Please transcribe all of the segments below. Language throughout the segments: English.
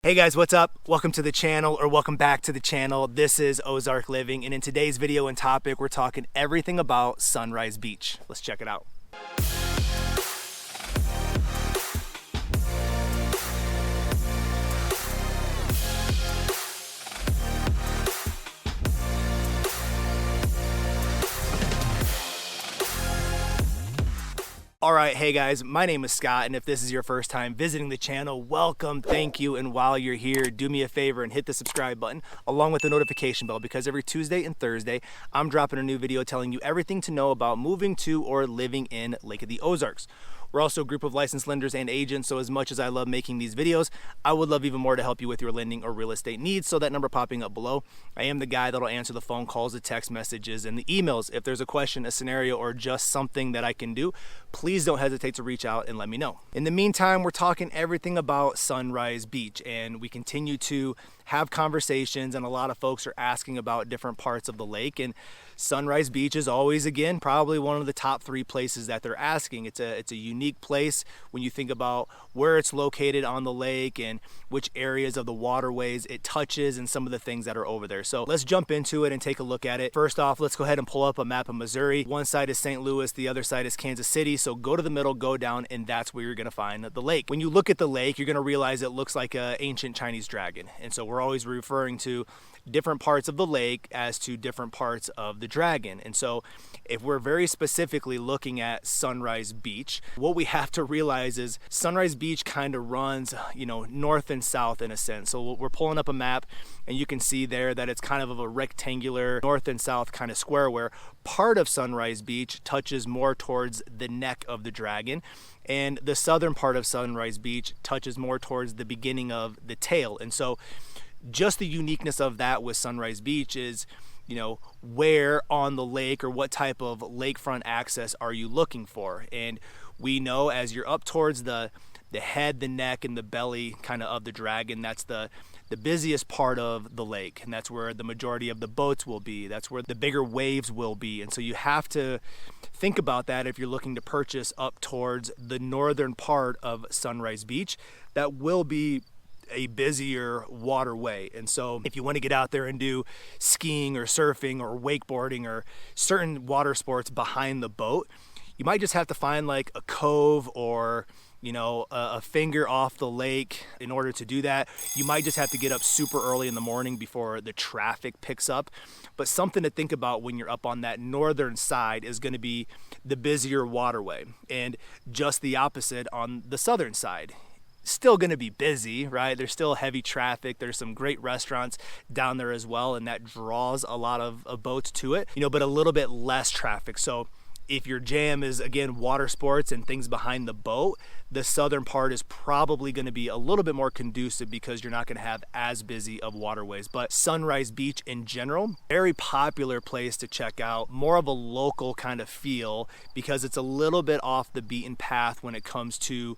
Hey guys, what's up? Welcome to the channel, or welcome back to the channel. This is Ozark Living, and in today's video and topic, we're talking everything about Sunrise Beach. Let's check it out. All right, hey guys, my name is Scott, and if this is your first time visiting the channel, welcome, thank you, and while you're here, do me a favor and hit the subscribe button along with the notification bell, because every Tuesday and Thursday, I'm dropping a new video telling you everything to know about moving to or living in Lake of the Ozarks. We're also a group of licensed lenders and agents, so as much as I love making these videos, I would love even more to help you with your lending or real estate needs. So that number popping up below, I am the guy that'll answer the phone calls, the text messages, and the emails. If there's a question, a scenario, or just something that I can do, please don't hesitate to reach out and let me know. In the meantime, we're talking everything about Sunrise Beach, and we continue to have conversations, and a lot of folks are asking about different parts of the lake, and Sunrise Beach is always, again, probably one of the top 3 places that they're asking. It's a unique place when you think about where it's located on the lake and which areas of the waterways it touches and some of the things that are over there. So let's jump into it and take a look at it. First off, let's go ahead and pull up a map of Missouri. One side is St. Louis, the other side is Kansas City. So go to the middle, go down, and that's where you're gonna find the lake. When you look at the lake, you're gonna realize it looks like an ancient Chinese dragon. And so we're always referring to different parts of the lake as to different parts of the dragon. And so if we're very specifically looking at Sunrise Beach, what we have to realize is Sunrise Beach kind of runs, north and south in a sense. So we're pulling up a map, and you can see there that it's kind of a rectangular north and south kind of square, where part of Sunrise Beach touches more towards the neck of the dragon, and the southern part of Sunrise Beach touches more towards the beginning of the tail. And so just the uniqueness of that with Sunrise Beach is, where on the lake or what type of lakefront access are you looking for? And we know as you're up towards the head, the neck, and the belly kind of the dragon, that's the busiest part of the lake, and that's where the majority of the boats will be. That's where the bigger waves will be. And so you have to think about that if you're looking to purchase up towards the northern part of Sunrise Beach. That will be a busier waterway. And so if you want to get out there and do skiing or surfing or wakeboarding or certain water sports behind the boat, you might just have to find like a cove or a finger off the lake in order to do that. You might just have to get up super early in the morning before the traffic picks up. But something to think about when you're up on that northern side is going to be the busier waterway, and just the opposite on the southern side. Still going to be busy, right? There's still heavy traffic. There's some great restaurants down there as well, and that draws a lot of boats to it, but a little bit less traffic. So if your jam is, again, water sports and things behind the boat, the southern part is probably going to be a little bit more conducive because you're not going to have as busy of waterways. But Sunrise Beach in general, very popular place to check out, more of a local kind of feel because it's a little bit off the beaten path when it comes to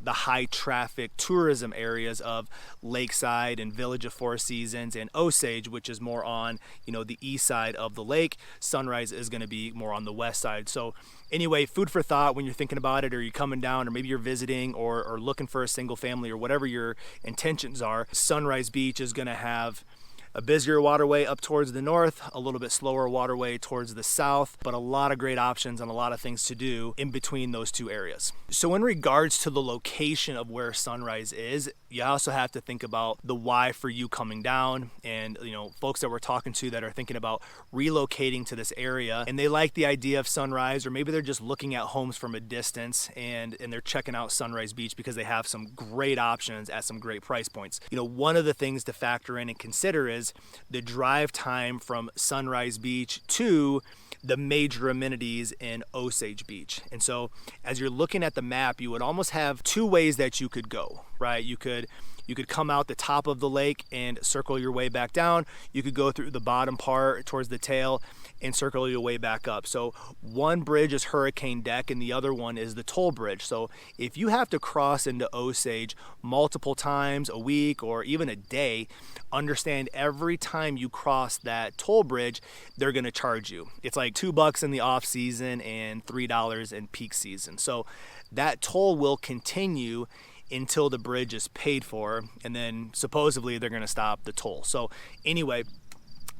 the high traffic tourism areas of Lakeside and Village of Four Seasons and Osage, which is more on, the east side of the lake. Sunrise is going to be more on the west side. So anyway, food for thought when you're thinking about it, or you're coming down, or maybe you're visiting or looking for a single family, or whatever your intentions are. Sunrise Beach is going to have a busier waterway up towards the north, a little bit slower waterway towards the south, but a lot of great options and a lot of things to do in between those two areas. So in regards to the location of where Sunrise is, you also have to think about the why for you coming down, and folks that we're talking to that are thinking about relocating to this area, and they like the idea of Sunrise, or maybe they're just looking at homes from a distance and they're checking out Sunrise Beach because they have some great options at some great price points. One of the things to factor in and consider is the drive time from Sunrise Beach to the major amenities in Osage Beach. And so as you're looking at the map, you would almost have 2 ways that you could go, right? You could come out the top of the lake and circle your way back down. You could go through the bottom part towards the tail and circle your way back up. So one bridge is Hurricane Deck and the other one is the toll bridge. So if you have to cross into Osage multiple times a week or even a day, understand every time you cross that toll bridge, they're gonna charge you. It's like $2 in the off season and $3 in peak season. So that toll will continue until the bridge is paid for, and then supposedly they're going to stop the toll. So anyway,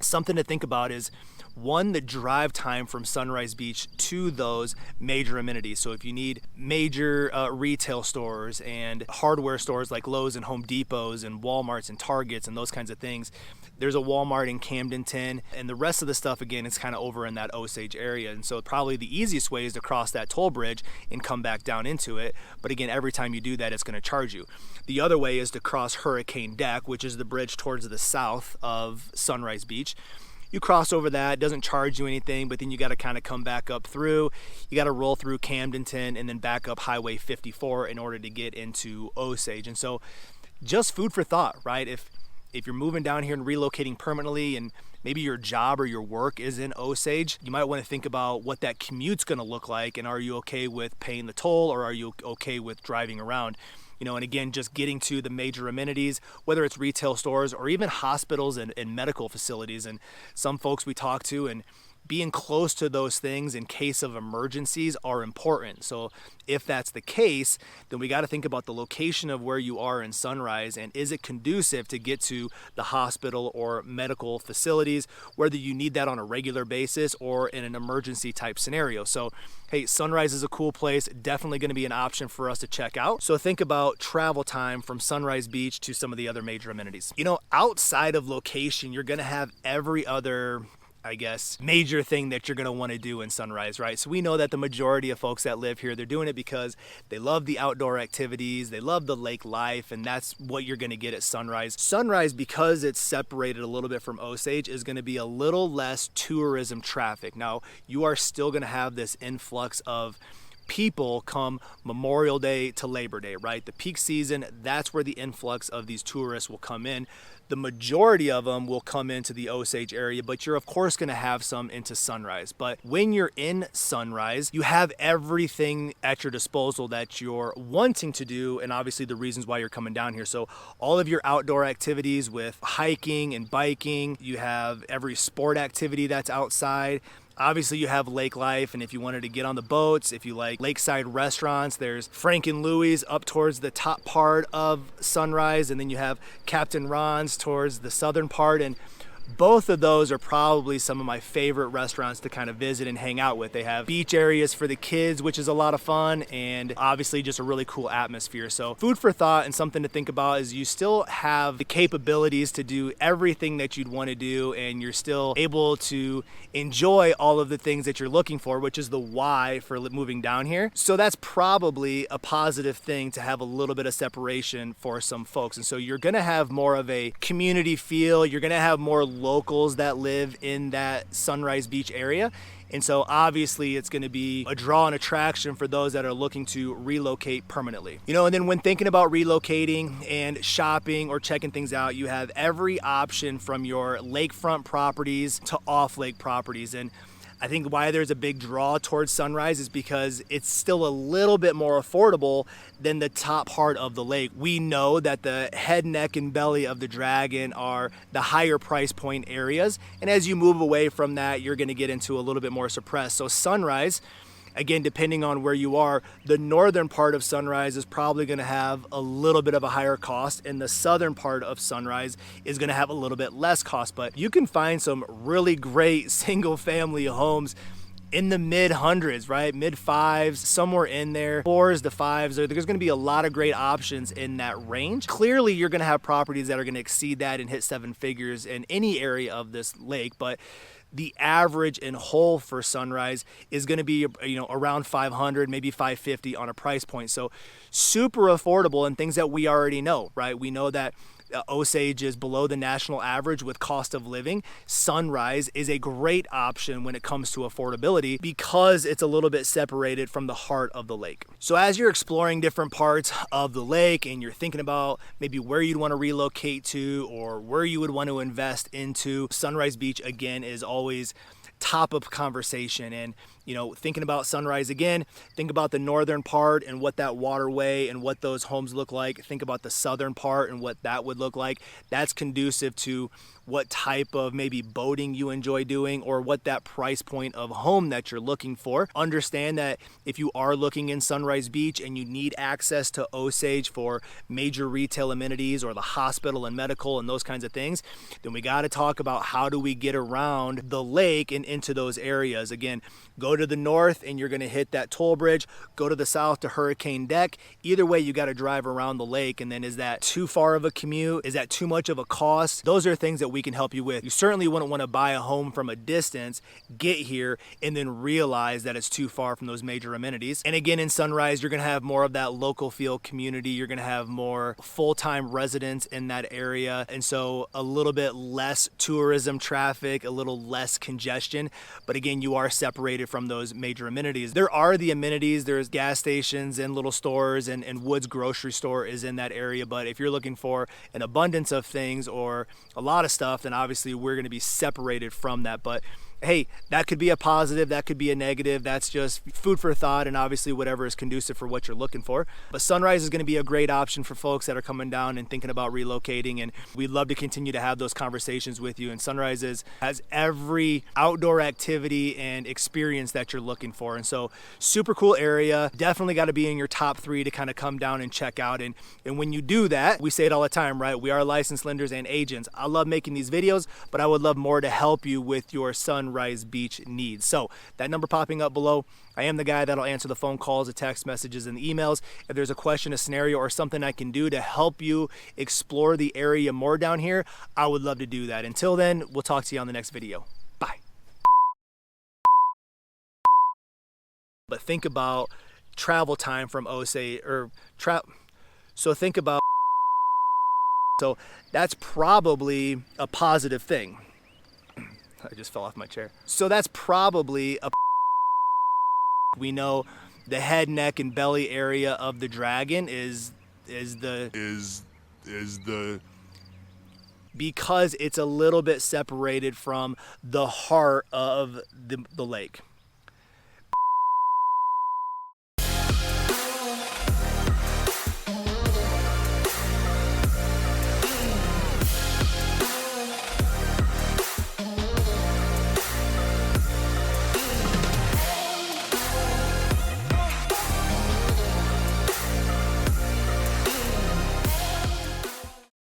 something to think about is, one, the drive time from Sunrise Beach to those major amenities. So if you need major retail stores and hardware stores like Lowe's and Home Depots and Walmarts and Targets and those kinds of things, there's a Walmart in Camdenton, and the rest of the stuff, again, is kind of over in that Osage area. And so probably the easiest way is to cross that toll bridge and come back down into it. But again, every time you do that, it's going to charge you. The other way is to cross Hurricane Deck, which is the bridge towards the south of Sunrise Beach. You cross over that, it doesn't charge you anything, but then you got to kind of come back up through. You got to roll through Camdenton and then back up Highway 54 in order to get into Osage. And so just food for thought, right? If you're moving down here and relocating permanently, and maybe your job or your work is in Osage, you might want to think about what that commute's going to look like, and are you okay with paying the toll, or are you okay with driving around? And again, just getting to the major amenities, whether it's retail stores or even hospitals and medical facilities. And some folks we talk to, and being close to those things in case of emergencies are important. So if that's the case, then we got to think about the location of where you are in Sunrise, and is it conducive to get to the hospital or medical facilities, whether you need that on a regular basis or in an emergency type scenario. So hey, Sunrise is a cool place, definitely going to be an option for us to check out. So think about travel time from Sunrise Beach to some of the other major amenities. Outside of location, you're going to have every other, I guess, major thing that you're going to want to do in Sunrise, right? So we know that the majority of folks that live here, they're doing it because they love the outdoor activities, they love the lake life, and that's what you're going to get at Sunrise. Sunrise, because it's separated a little bit from Osage, is going to be a little less tourism traffic. Now, you are still going to have this influx of people come Memorial Day to Labor Day, right? The peak season, that's where the influx of these tourists will come in. The majority of them will come into the Osage area, but you're of course going to have some into Sunrise. But when you're in Sunrise, you have everything at your disposal that you're wanting to do, and obviously the reasons why you're coming down here. So all of your outdoor activities with hiking and biking, you have every sport activity that's outside. Obviously, you have lake life, and if you wanted to get on the boats, if you like lakeside restaurants, there's Frank and Louie's up towards the top part of Sunrise, and then you have Captain Ron's towards the southern part, and both of those are probably some of my favorite restaurants to kind of visit and hang out with. They have beach areas for the kids, which is a lot of fun, and obviously just a really cool atmosphere. So food for thought and something to think about is you still have the capabilities to do everything that you'd want to do, and you're still able to enjoy all of the things that you're looking for, which is the why for moving down here. So that's probably a positive thing, to have a little bit of separation for some folks. And so you're going to have more of a community feel. You're going to have more locals that live in that Sunrise Beach area. And so obviously it's going to be a draw and attraction for those that are looking to relocate permanently. And then when thinking about relocating and shopping or checking things out, you have every option from your lakefront properties to off-lake properties. And I think why there's a big draw towards Sunrise is because it's still a little bit more affordable than the top part of the lake. We know that the head, neck, and belly of the Dragon are the higher price point areas. And as you move away from that, you're going to get into a little bit more suppressed. So Sunrise, again, depending on where you are, the northern part of Sunrise is probably going to have a little bit of a higher cost, and the southern part of Sunrise is going to have a little bit less cost. But you can find some really great single family homes in the mid hundreds, right? Mid fives, somewhere in there, fours to fives. There's going to be a lot of great options in that range. Clearly, you're going to have properties that are going to exceed that and hit seven figures in any area of this lake, but the average in whole for Sunrise is going to be, around 500, maybe 550 on a price point. So super affordable, and things that we already know, right? We know that Osage is below the national average with cost of living. Sunrise is a great option when it comes to affordability because it's a little bit separated from the heart of the lake. So as you're exploring different parts of the lake and you're thinking about maybe where you'd want to relocate to or where you would want to invest into, Sunrise Beach again is always top of conversation. And You know, thinking about Sunrise again, think about the northern part and what that waterway and what those homes look like. Think about the southern part and what that would look like. That's conducive to what type of maybe boating you enjoy doing or what that price point of home that you're looking for. Understand that if you are looking in Sunrise Beach and you need access to Osage for major retail amenities or the hospital and medical and those kinds of things, then we got to talk about how do we get around the lake and into those areas. Again, go to the north and you're going to hit that toll bridge. Go to the south to Hurricane Deck. Either way, you got to drive around the lake. And then is that too far of a commute? Is that too much of a cost? Those are things that we can help you with. You certainly wouldn't want to buy a home from a distance, get here, and then realize that it's too far from those major amenities. And again, in Sunrise, you're going to have more of that local feel community. You're going to have more full-time residents in that area. And so a little bit less tourism traffic, a little less congestion. But again, you are separated from those major amenities. There are the amenities. There's gas stations and little stores, and Woods grocery store is in that area. But if you're looking for an abundance of things or a lot of stuff, then obviously we're going to be separated from that. But hey, that could be a positive, that could be a negative. That's just food for thought, and obviously whatever is conducive for what you're looking for. But Sunrise is going to be a great option for folks that are coming down and thinking about relocating, and we'd love to continue to have those conversations with you. And Sunrise has every outdoor activity and experience that you're looking for. And so super cool area. Definitely got to be in your top 3 to kind of come down and check out. And when you do that, we say it all the time, right? We are licensed lenders and agents. I love making these videos, but I would love more to help you with your Sunrise Beach needs. So that number popping up below, I am the guy that'll answer the phone calls, the text messages, and the emails. If there's a question, a scenario, or something I can do to help you explore the area more down here, I would love to do that. Until then, we'll talk to you on the next video. Bye. But think about travel time from Osage, so think about, so that's probably a positive thing. I just fell off my chair. So that's probably a, we know the head, neck, and belly area of the dragon is the because it's a little bit separated from the heart of the lake.